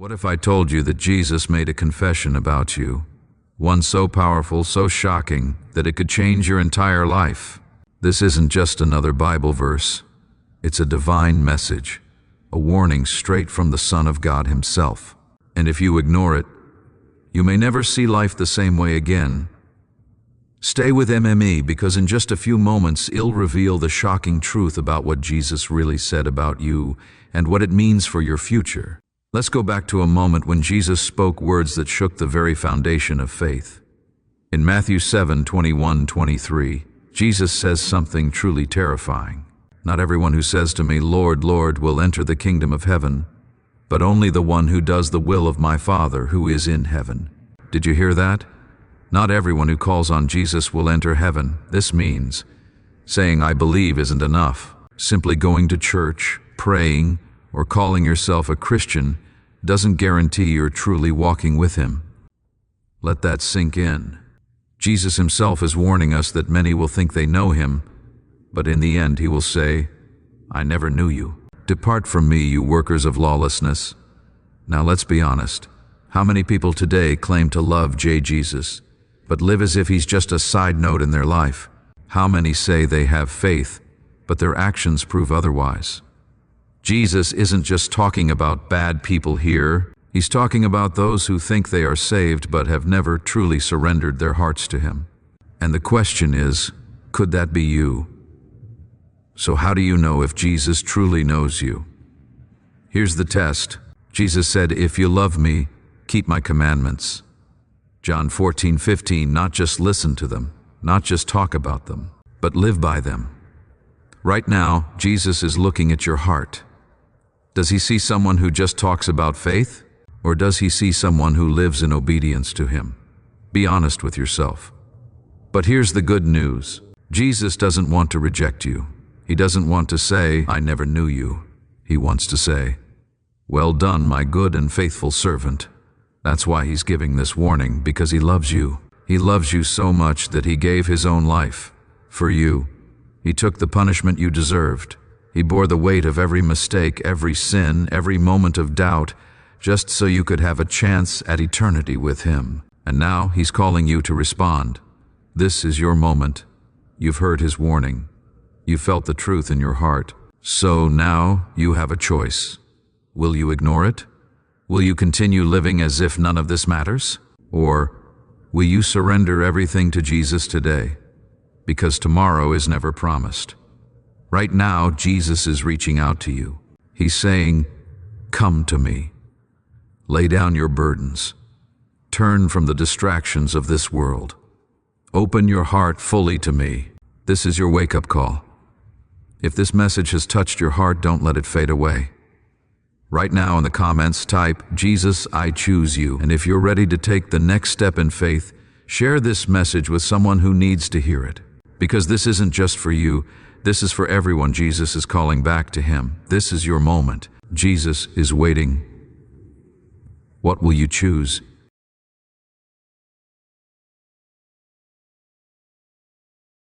What if I told you that Jesus made a confession about you? One so powerful, so shocking, that it could change your entire life. This isn't just another Bible verse. It's a divine message, a warning straight from the Son of God himself. And if you ignore it, you may never see life the same way again. Stay with MME, because in just a few moments it'll reveal the shocking truth about what Jesus really said about you and what it means for your future. Let's go back to a moment when Jesus spoke words that shook the very foundation of faith. In Matthew 7:21-23, Jesus says something truly terrifying. Not everyone who says to me, "Lord, Lord," will enter the kingdom of heaven, but only the one who does the will of my Father who is in heaven. Did you hear that? Not everyone who calls on Jesus will enter heaven. This means saying "I believe" isn't enough. Simply going to church, praying, or calling yourself a Christian doesn't guarantee you're truly walking with him. Let that sink in. Jesus himself is warning us that many will think they know him, but in the end he will say, "I never knew you. Depart from me, you workers of lawlessness." Now let's be honest. How many people today claim to love Jesus, but live as if he's just a side note in their life? How many say they have faith, but their actions prove otherwise? Jesus isn't just talking about bad people here. He's talking about those who think they are saved but have never truly surrendered their hearts to him. And the question is, could that be you? So how do you know if Jesus truly knows you? Here's the test. Jesus said, "If you love me, keep my commandments." John 14:15, not just listen to them, not just talk about them, but live by them. Right now, Jesus is looking at your heart. Does he see someone who just talks about faith? Or does he see someone who lives in obedience to him? Be honest with yourself. But here's the good news. Jesus doesn't want to reject you. He doesn't want to say, "I never knew you." He wants to say, "Well done, my good and faithful servant." That's why he's giving this warning, because he loves you. He loves you so much that he gave his own life for you. He took the punishment you deserved. He bore the weight of every mistake, every sin, every moment of doubt, just so you could have a chance at eternity with him. And now he's calling you to respond. This is your moment. You've heard his warning. You felt the truth in your heart. So now you have a choice. Will you ignore it? Will you continue living as if none of this matters? Or will you surrender everything to Jesus today? Because tomorrow is never promised. Right now, Jesus is reaching out to you. He's saying, "Come to me. Lay down your burdens. Turn from the distractions of this world. Open your heart fully to me." This is your wake-up call. If this message has touched your heart, don't let it fade away. Right now in the comments, type, "Jesus, I choose you." And if you're ready to take the next step in faith, share this message with someone who needs to hear it. Because this isn't just for you. This is for everyone Jesus is calling back to him. This is your moment. Jesus is waiting. What will you choose?